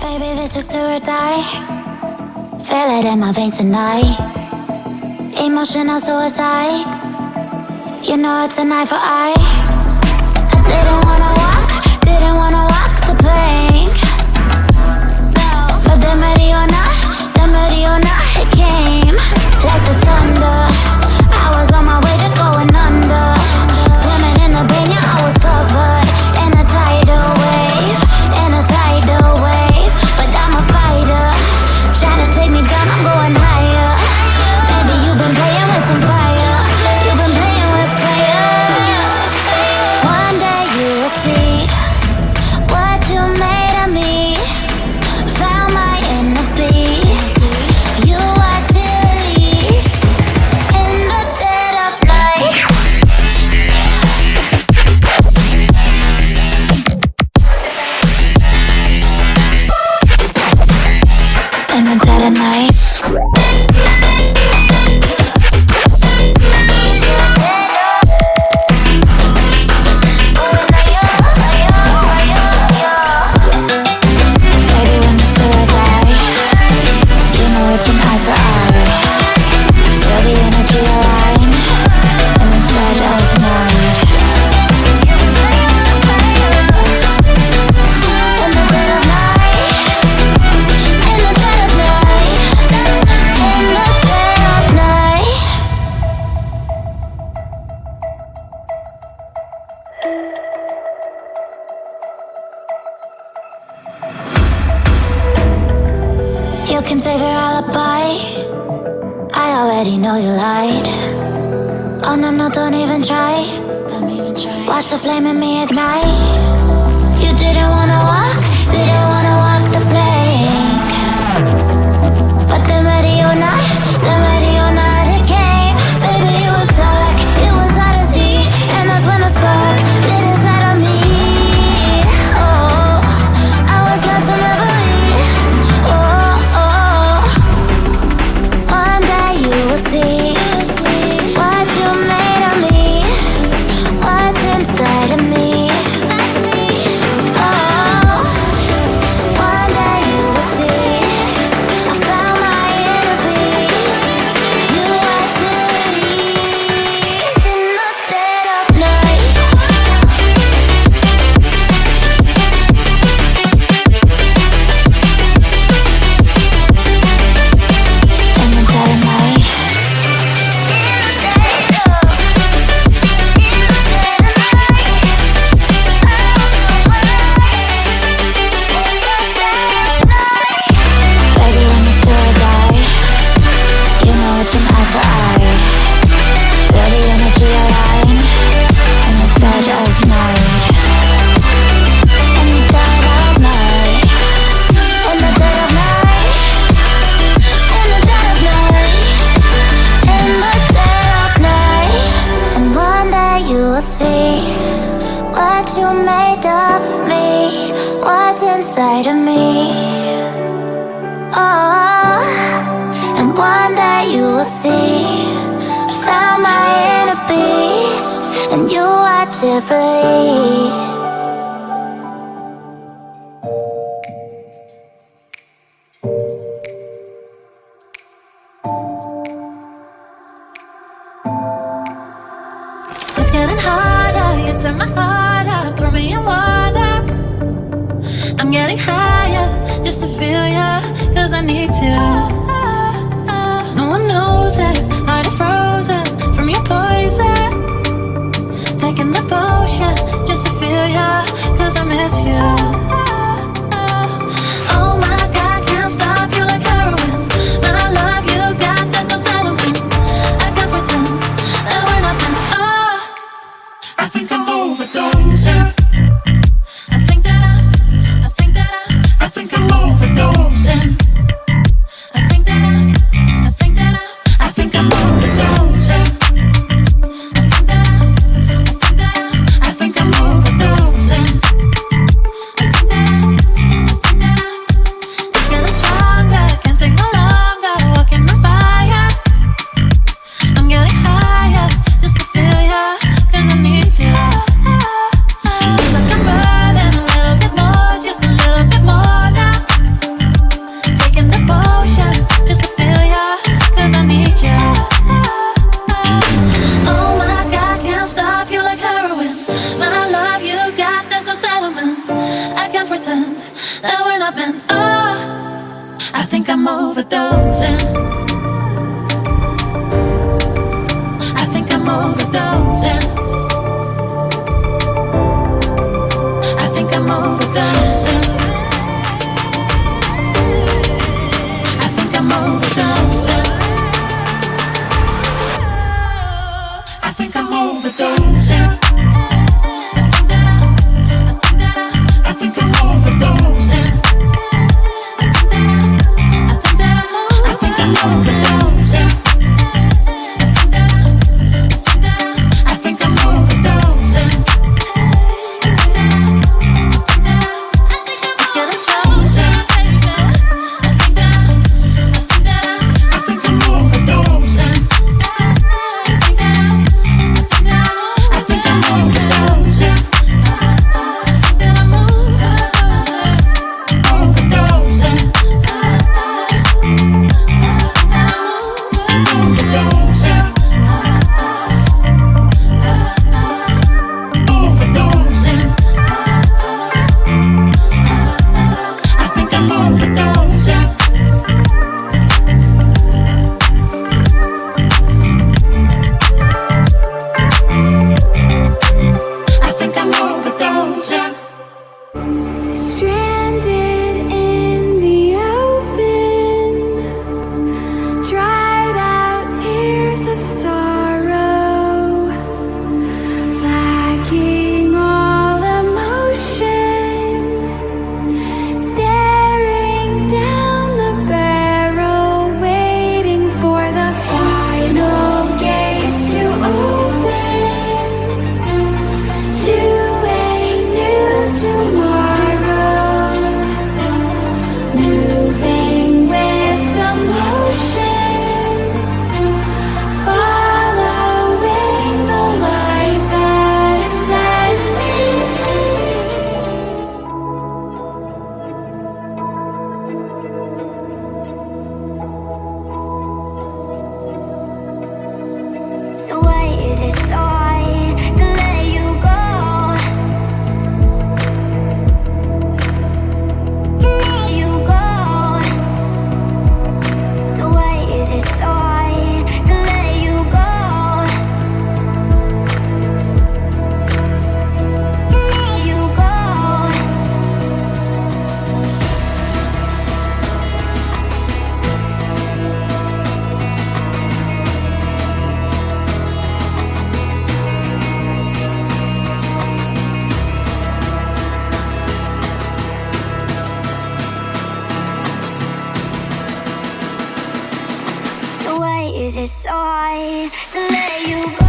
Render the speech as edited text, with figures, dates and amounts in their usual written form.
Baby, this is do or die. Feel it in my veins tonight. Emotional suicide. You know it's an eye for eye. I didn't wanna walk the plank. No, but the Mariona, it came like the thunder. I was on my way to going under. Swimming in the banya, I was covered in a tidal wave, But I'm a fighter, trying to take me down, I'm going higher. Baby, you've been playing with some fire. You've been playing with fire. One day you will see what you made of me. Found my inner beast. You watch it release in the dead of night. In the dead of night. Baby, when it's do or die, you know it's an eye for eye. Feel the energy align in the dead of night. In the dead of night. In the dead of night. In the dead of night. You can save your alibi. I already know you lied. Oh no, don't even try. Watch the flame in me ignite. You didn't wanna walk the plank. But the Mariona, it came. Baby, it was dark, it was hard to see. And that's when the spark lit inside of me. Oh, I was lost from reverie. Oh, one day you will see what you made of me, what's inside of me. Oh, one day you will see I found my inner peace. You watch it release in the dead of night. In the dead of night. Baby, when it's do or die, you know it's an eye for eye. Feel the energy align in the dead of night. In the dead of night. In the dead of night. In the dead of night. In the dead of night. And one day you will see what you made of me, what's inside of me. Oh, and one day you will see I found my inner beast, and you watch it release. It's getting harder, you turn my heart up, throw me in water. I'm getting higher, just to feel ya, cause I need to. No one knows it, heart is frozen from your poison. Taking the potion, just to feel ya, cause I miss you. Oh my God, can't stop you like heroin. When I love you, God, there's no settling. I can't pretend that we're nothing. Oh, I think I'm overdosing. I think that I'm I think I'm overdosing. I think that I think I'm overdosing. I think that I think I'm overdosing. I think that pretend that we're not meant. Oh, I think I'm overdosing. I think I'm overdosing. I think I'm overdosing. I think I'm overdosing. I think I'm overdosing. I think I'm overdosing. I think I'm overdosing. I think I'm overdosing. It's getting strong. I think I'm overdosing. I think I'm overdosing. Overdosing. Overdosing. I think I'm overdosing. I think I'm overdosing. Stranded in the open, dried out tears of sorrow, lacking all emotion, staring down the barrel, waiting for the final gates to open to a new tomorrow, moving with the motion, following the light that sets me free. So why is it so hard to let you go? Let you go. So why is it so hard to let you go? Let you go. So why is it so hard to let you go?